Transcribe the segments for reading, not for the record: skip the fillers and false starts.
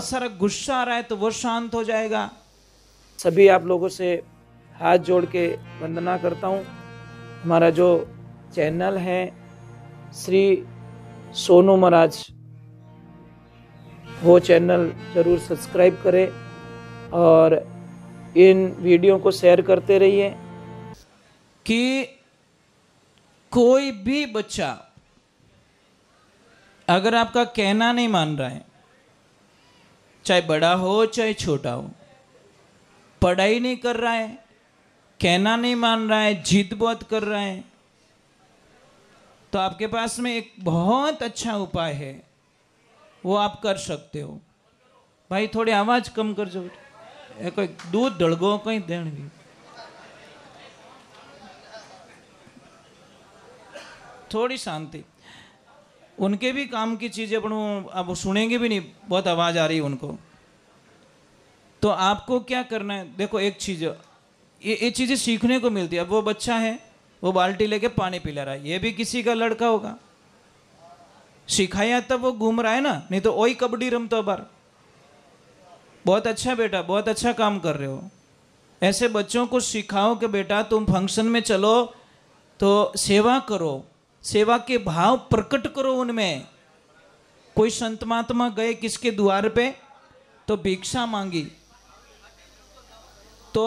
सारा गुस्सा आ रहा है तो वो शांत हो जाएगा। सभी आप लोगों से हाथ जोड़ के वंदना करता हूँ। हमारा जो चैनल है श्री सोनू महाराज, वो चैनल जरूर सब्सक्राइब करें और इन वीडियो को शेयर करते रहिए। कि कोई भी बच्चा अगर आपका कहना नहीं मान रहा है, चाहे बड़ा हो चाहे छोटा हो, पढ़ाई नहीं कर रहा है, कहना नहीं मान रहा है, जिद बहुत कर रहा है, तो आपके पास में एक बहुत अच्छा उपाय है, वो आप कर सकते हो। भाई थोड़ी आवाज कम कर जो, कोई दूध ढड़गो कहीं देण भी। थोड़ी शांति। उनके भी काम की चीजें अब सुनेंगे भी नहीं, बहुत आवाज आ रही है उनको। तो आपको क्या करना है, देखो एक चीज, ये चीजें सीखने को मिलती है। अब वो बच्चा है, वो बाल्टी लेके पानी पिला रहा है, ये भी किसी का लड़का होगा, सिखाया तब वो घूम रहा है ना, नहीं तो वही कबड्डी रमतो बार। बहुत अच्छा बेटा, बहुत अच्छा काम कर रहे हो। ऐसे बच्चों को सिखाओ कि बेटा तुम फंक्शन में चलो तो सेवा करो, सेवा के भाव प्रकट करो उनमें। कोई संत महात्मा गए किसके द्वार पे तो भिक्षा मांगी, तो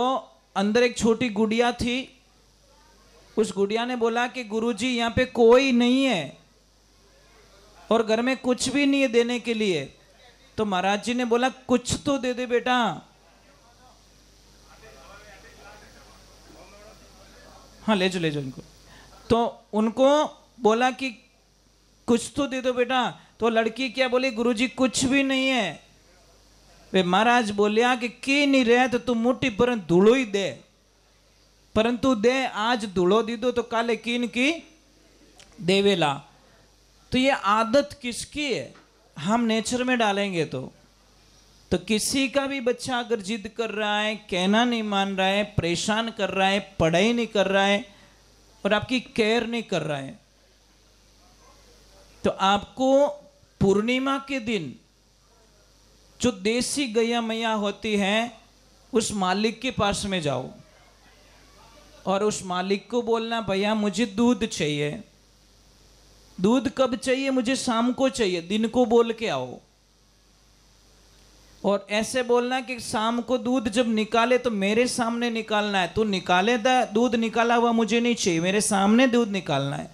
अंदर एक छोटी गुड़िया थी। उस गुड़िया ने बोला कि गुरुजी यहाँ पे कोई नहीं है और घर में कुछ भी नहीं है देने के लिए। तो महाराज जी ने बोला कुछ तो दे दे बेटा। हाँ ले जो इनको। तो उनको बोला कि कुछ तो दे दो बेटा। तो लड़की क्या बोली, गुरुजी कुछ भी नहीं है। वे महाराज बोलिया कि नहीं रहे तो तू मुट्ठी पर धूलो ही दे, परंतु दे आज धूलो दी दो तो काले कीन की देवेला। तो ये आदत किसकी है, हम नेचर में डालेंगे तो किसी का भी बच्चा अगर जिद कर रहा है, कहना नहीं मान रहा है, परेशान कर रहा है, पढ़ाई नहीं कर रहा है और आपकी केयर नहीं कर रहा है, तो आपको पूर्णिमा के दिन जो देसी गैया मैया होती है उस मालिक के पास में जाओ और उस मालिक को बोलना भैया मुझे दूध चाहिए। दूध कब चाहिए, मुझे शाम को चाहिए, दिन को बोल के आओ। और ऐसे बोलना कि शाम को दूध जब निकाले तो मेरे सामने निकालना है, तू निकाले दूध निकाला हुआ मुझे नहीं चाहिए, मेरे सामने दूध निकालना है।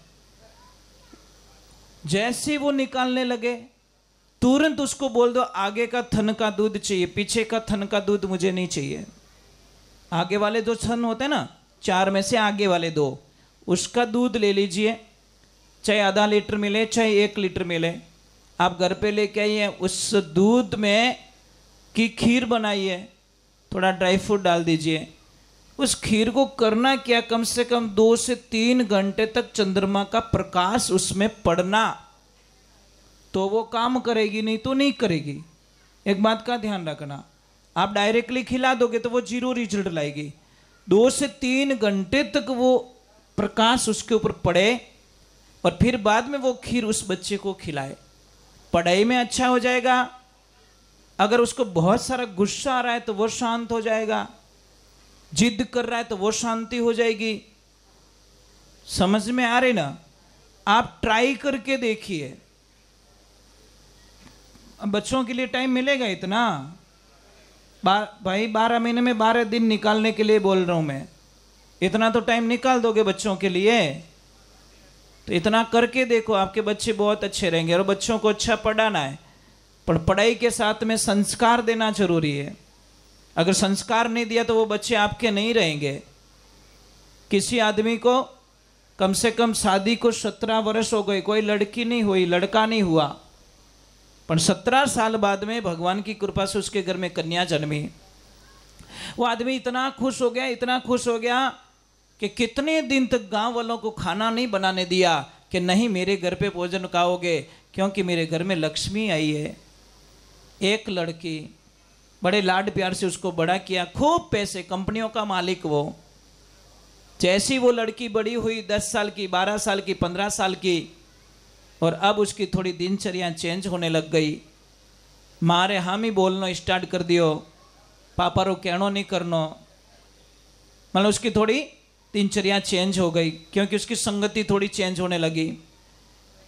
जैसे वो निकालने लगे तुरंत उसको बोल दो आगे का थन का दूध चाहिए, पीछे का थन का दूध मुझे नहीं चाहिए। आगे वाले दो थन होते हैं ना, 4 में से आगे वाले 2, उसका दूध ले लीजिए, चाहे आधा लीटर मिले चाहे 1 लीटर मिले। आप घर पे लेके आइए, उस दूध में की खीर बनाइए, थोड़ा ड्राई फ्रूट डाल दीजिए। उस खीर को करना क्या, कम से कम 2 से 3 घंटे तक चंद्रमा का प्रकाश उसमें पड़ना, तो वो काम करेगी, नहीं तो नहीं करेगी। एक बात का ध्यान रखना, आप डायरेक्टली खिला दोगे तो वो 0 रिजल्ट लाएगी। 2 से 3 घंटे तक वो प्रकाश उसके ऊपर पड़े और फिर बाद में वो खीर उस बच्चे को खिलाए, पढ़ाई में अच्छा हो जाएगा। अगर उसको बहुत सारा गुस्सा आ रहा है तो वो शांत हो जाएगा, जिद कर रहा है तो वो शांति हो जाएगी। समझ में आ रही ना? आप ट्राई करके देखिए। अब बच्चों के लिए टाइम मिलेगा इतना? भाई 12 महीने में 12 दिन निकालने के लिए बोल रहा हूं मैं। इतना तो टाइम निकाल दोगे बच्चों के लिए, तो इतना करके देखो, आपके बच्चे बहुत अच्छे रहेंगे। और बच्चों को अच्छा पढ़ाना है, पर पढ़ाई के साथ में संस्कार देना जरूरी है। अगर संस्कार नहीं दिया तो वो बच्चे आपके नहीं रहेंगे। किसी आदमी को कम से कम शादी को 17 वर्ष हो गए, कोई लड़की नहीं हुई, लड़का नहीं हुआ, पर 17 साल बाद में भगवान की कृपा से उसके घर में कन्या जन्मी। वो आदमी इतना खुश हो गया, इतना खुश हो गया कि कितने दिन तक गांव वालों को खाना नहीं बनाने दिया कि नहीं मेरे घर पे भोजन खाओगे, क्योंकि मेरे घर में लक्ष्मी आई है। एक लड़की, बड़े लाड प्यार से उसको बड़ा किया, खूब पैसे, कंपनियों का मालिक वो। जैसी वो लड़की बड़ी हुई, 10 साल की, 12 साल की, 15 साल की, और अब उसकी थोड़ी दिनचर्या चेंज होने लग गई। मारे हम ही बोलना स्टार्ट कर दियो, पापा रो कहनो नहीं करनो। मतलब उसकी थोड़ी दिनचर्या चेंज हो गई क्योंकि उसकी संगति थोड़ी चेंज होने लगी।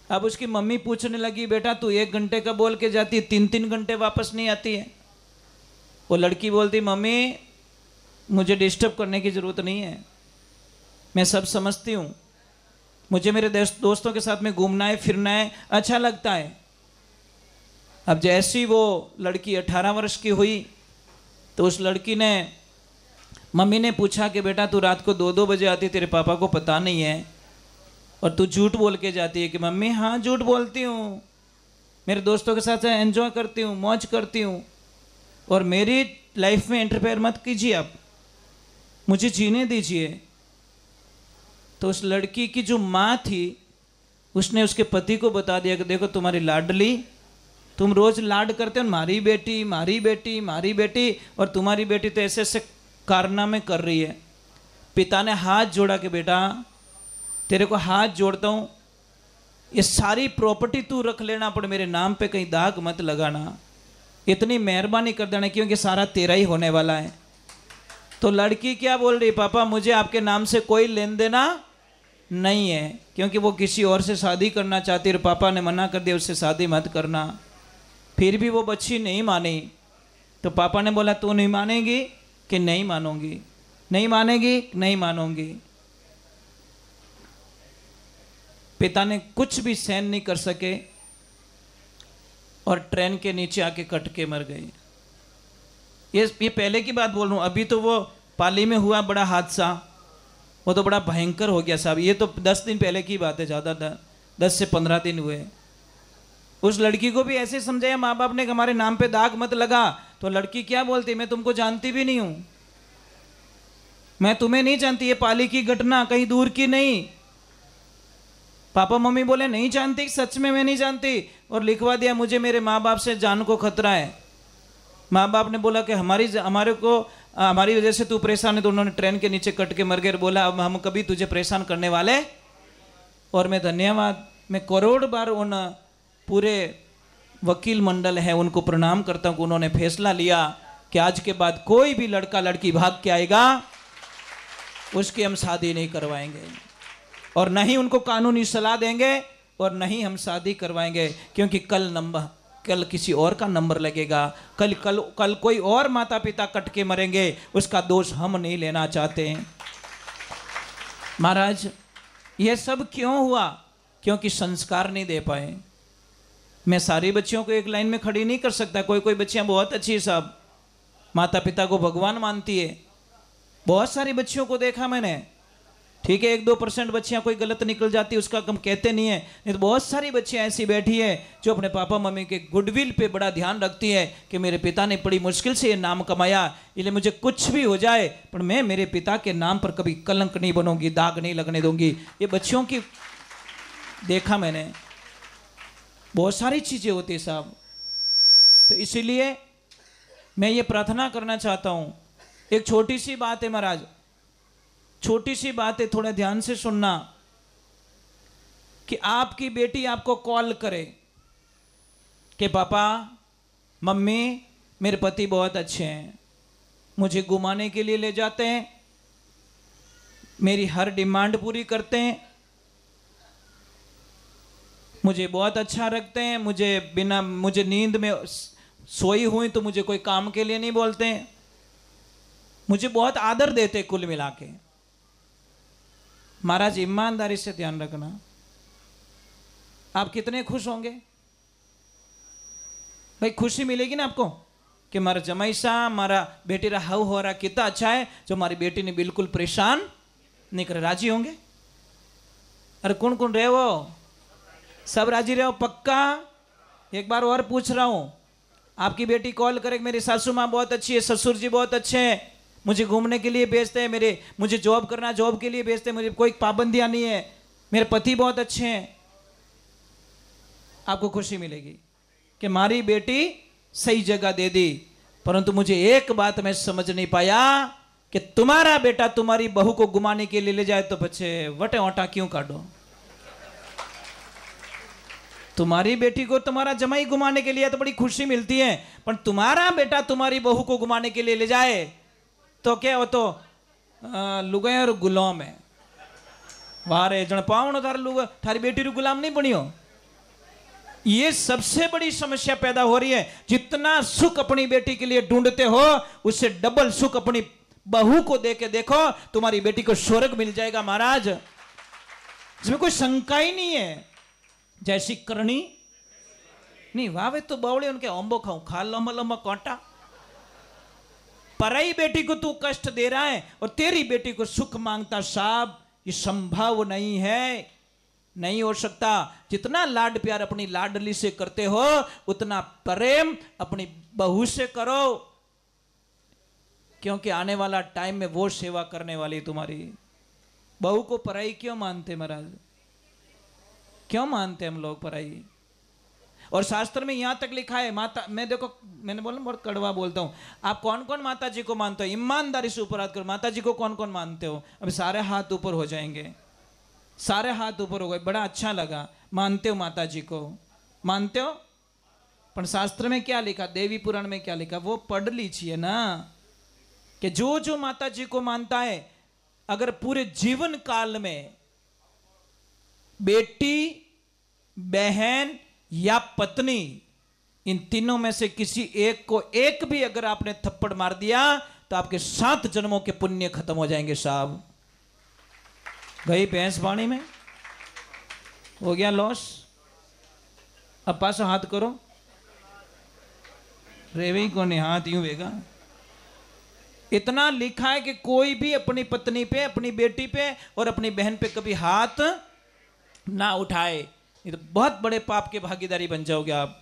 अब उसकी मम्मी पूछने लगी, बेटा तू 1 घंटे का बोल के जाती है, 3-3 घंटे वापस नहीं आती है। वो लड़की बोलती, मम्मी मुझे डिस्टर्ब करने की ज़रूरत नहीं है, मैं सब समझती हूँ, मुझे मेरे दोस्तों के साथ में घूमना है फिरना है, अच्छा लगता है। अब जैसी वो लड़की 18 वर्ष की हुई तो उस लड़की ने, मम्मी ने पूछा कि बेटा तू रात को 2-2 बजे आती, तेरे पापा को पता नहीं है और तू झूठ बोल के जाती है कि मम्मी हाँ झूठ बोलती हूँ, मेरे दोस्तों के साथ एंजॉय करती हूँ, मौज करती हूँ, और मेरी लाइफ में इंटरफेयर मत कीजिए, आप मुझे जीने दीजिए। तो उस लड़की की जो माँ थी उसने उसके पति को बता दिया कि देखो तुम्हारी लाडली, तुम रोज लाड करते हो, मारी बेटी मारी बेटी मारी बेटी, और तुम्हारी बेटी तो ऐसे ऐसे कारनामे कर रही है। पिता ने हाथ जोड़ा कि बेटा तेरे को हाथ जोड़ता हूँ, ये सारी प्रॉपर्टी तू रख लेना, पर मेरे नाम पे कहीं दाग मत लगाना, इतनी मेहरबानी कर देना क्योंकि सारा तेरा ही होने वाला है। तो लड़की क्या बोल रही, पापा मुझे आपके नाम से कोई लेन देना नहीं है, क्योंकि वो किसी और से शादी करना चाहती है, पापा ने मना कर दिया उससे शादी मत करना। फिर भी वो बच्ची नहीं मानी, तो पापा ने बोला तू नहीं मानेगी कि नहीं मानूंगी, नहीं मानेगी नहीं मानूंगी। पिता ने कुछ भी सहन नहीं कर सके और ट्रेन के नीचे आके कट के मर गए। ये पहले की बात बोल रहा हूँ, अभी तो वो पाली में हुआ बड़ा हादसा, वो तो बड़ा भयंकर हो गया साहब, ये तो 10 दिन पहले की बात है, ज़्यादा 10 से 15 दिन हुए। उस लड़की को भी ऐसे समझाया माँ बाप ने कि हमारे नाम पे दाग मत लगा, तो लड़की क्या बोलती, मैं तुमको जानती भी नहीं हूँ, मैं तुम्हें नहीं जानती, ये पाली की घटना कहीं दूर की नहीं। पापा मम्मी बोले नहीं जानती, सच में मैं नहीं जानती, और लिखवा दिया मुझे मेरे माँ बाप से जान को खतरा है। माँ बाप ने बोला कि हमारी वजह से तू परेशान है, तो उन्होंने ट्रेन के नीचे कट के मर गए। बोला अब हम कभी तुझे परेशान करने वाले, और मैं धन्यवाद, मैं करोड़ बार उन पूरे वकील मंडल है उनको प्रणाम करता हूँ कि उन्होंने फैसला लिया कि आज के बाद कोई भी लड़का लड़की भाग के आएगा उसकी हम शादी नहीं करवाएंगे, और न ही उनको कानूनी सलाह देंगे, और न ही हम शादी करवाएंगे, क्योंकि कल किसी और का नंबर लगेगा, कल कोई और माता पिता कट के मरेंगे, उसका दोष हम नहीं लेना चाहते हैं। महाराज ये सब क्यों हुआ? क्योंकि संस्कार नहीं दे पाए। मैं सारी बच्चियों को एक लाइन में खड़ी नहीं कर सकता, कोई बच्चियां बहुत अच्छी है साहब, माता पिता को भगवान मानती है, बहुत सारी बच्चियों को देखा मैंने, ठीक है 1-2% बच्चियां कोई गलत निकल जाती है उसका हम कहते नहीं है, नहीं तो बहुत सारी बच्चियां ऐसी बैठी है जो अपने पापा मम्मी के गुडविल पे बड़ा ध्यान रखती है कि मेरे पिता ने बड़ी मुश्किल से ये नाम कमाया, इसलिए मुझे कुछ भी हो जाए पर मैं मेरे पिता के नाम पर कभी कलंक नहीं बनूंगी, दाग नहीं लगने दूंगी। ये बच्चियों की देखा मैंने, बहुत सारी चीजें होती है साहब। तो इसीलिए मैं ये प्रार्थना करना चाहता हूं, एक छोटी सी बात है महाराज, छोटी सी बात है, थोड़ा ध्यान से सुनना, कि आपकी बेटी आपको कॉल करे कि पापा मम्मी मेरे पति बहुत अच्छे हैं, मुझे घुमाने के लिए ले जाते हैं, मेरी हर डिमांड पूरी करते हैं, मुझे बहुत अच्छा रखते हैं, मुझे नींद में सोई हुई तो मुझे कोई काम के लिए नहीं बोलते हैं, मुझे बहुत आदर देते हैं, कुल मिला के। महाराज ईमानदारी से ध्यान रखना, आप कितने खुश होंगे भाई, खुशी मिलेगी ना आपको कि मारा जमाई सा मारा बेटी रा हाउ हो रहा कितना अच्छा है, जो हमारी बेटी ने बिल्कुल परेशान नहीं करे, राजी होंगे? अरे कौन कौन रहे वो, सब राजी रहे हो पक्का? एक बार और पूछ रहा हूं, आपकी बेटी कॉल करे मेरी सासू माँ बहुत अच्छी है, ससुर जी बहुत अच्छे हैं, मुझे घूमने के लिए भेजते हैं, मुझे जॉब करना जॉब के लिए भेजते हैं, मुझे कोई पाबंदियां नहीं है, मेरे पति बहुत अच्छे हैं, आपको खुशी मिलेगी कि हमारी बेटी सही जगह दे दी। परंतु मुझे एक बात मैं समझ नहीं पाया कि तुम्हारा बेटा तुम्हारी बहू को घुमाने के लिए ले जाए तो बच्चे वटे वटा क्यों काटो? तुम्हारी बेटी को तुम्हारा जमाई घुमाने के लिए तो बड़ी खुशी मिलती है, पर तुम्हारा बेटा तुम्हारी बहू को घुमाने के लिए ले जाए तो क्या हो, तो लुगाई और गुलाम है। वारे जन पावण थार लुगा थारी बेटी रू गुलाम नहीं बनियो। ये सबसे बड़ी समस्या पैदा हो रही है। जितना सुख अपनी बेटी के लिए ढूंढते हो, उससे डबल सुख अपनी बहू को दे के देखो, तुम्हारी बेटी को स्वर्ग मिल जाएगा महाराज। इसमें कोई शंका ही नहीं है। जैसी करनी नहीं वावे तो बावड़े उनके अम्बो खाऊं, खा लंबा लंबा कांटा। पराई बेटी को तू कष्ट दे रहा है और तेरी बेटी को सुख मांगता, साहब ये संभव नहीं है, नहीं हो सकता। जितना लाड प्यार अपनी लाडली से करते हो, उतना प्रेम अपनी बहू से करो, क्योंकि आने वाला टाइम में वो सेवा करने वाली तुम्हारी बहू को। पराई क्यों मानते महाराज, क्यों मानते हम लोग पराई? और शास्त्र में यहां तक लिखा है, माता, मैं देखो मैंने बोला बहुत कड़वा बोलता हूं, आप कौन कौन माता जी को मानते हो? ईमानदारी से ऊपर हाथ करो, माता जी को कौन कौन मानते हो? अभी सारे हाथ ऊपर हो जाएंगे, सारे हाथ ऊपर हो गए। बड़ा अच्छा लगा, मानते हो माता जी को, मानते हो। पर शास्त्र में क्या लिखा, देवी पुराण में क्या लिखा, वो पढ़ लीजिए ना, कि जो जो माता जी को मानता है, अगर पूरे जीवन काल में बेटी, बहन या पत्नी, इन तीनों में से किसी एक को एक भी अगर आपने थप्पड़ मार दिया तो आपके 7 जन्मों के पुण्य खत्म हो जाएंगे साहब। गई भैंस पानी में, हो गया लॉस। अब पास हाथ करो, रेवी को नहीं हाथ यूं वेगा। इतना लिखा है कि कोई भी अपनी पत्नी पे, अपनी बेटी पे और अपनी बहन पे कभी हाथ ना उठाए, ये तो बहुत बड़े पाप के भागीदारी बन जाओगे आप।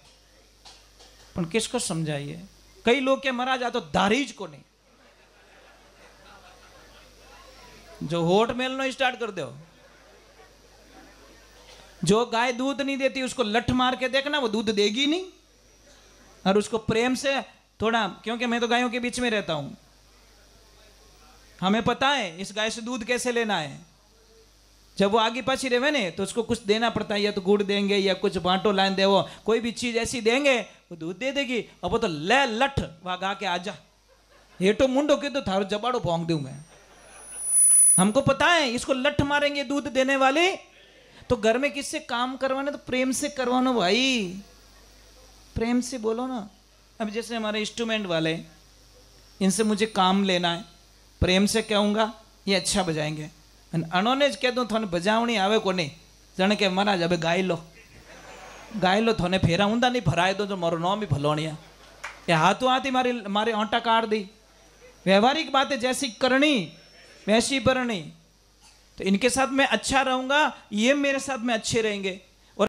पर किसको समझाइए? कई लोग के महाराज तो दारीज को नहीं, जो होठ मेलना स्टार्ट कर दो, जो गाय दूध नहीं देती उसको लठ मार के देखना, वो दूध देगी नहीं। और उसको प्रेम से थोड़ा, क्योंकि मैं तो गायों के बीच में रहता हूं, हमें पता है इस गाय से दूध कैसे लेना है। जब वो आगे पाछी रहे ने तो उसको कुछ देना पड़ता है, या तो गुड़ देंगे या कुछ बांटो लाइन दे, वो कोई भी चीज ऐसी देंगे वो दूध दे देगी। अब वो तो ले लठ वागा के आजा, हेटो मुंडो के तो थारो जबाड़ो भोंग दूं मैं। हमको पता है इसको लठ मारेंगे दूध देने वाले। तो घर में किससे काम करवाना, तो प्रेम से करवाना भाई, प्रेम से बोलो ना। अब जैसे हमारे इंस्ट्रूमेंट वाले, इनसे मुझे काम लेना है, प्रेम से कहूंगा ये अच्छा बजाएंगे, अनोने ज कह दूं थोने बजावनी आवे को नहीं, जने के महाराज अब गाय लो थोने फेरा ऊंदा नहीं भराए दो, जो मारो नाम भी भलोनिया, ये हाथों हाथ ही मारे आंटा काट दी। व्यवहारिक बातें जैसी करनी वैसी बरनी। तो इनके साथ मैं अच्छा रहूंगा, ये मेरे साथ में अच्छे रहेंगे।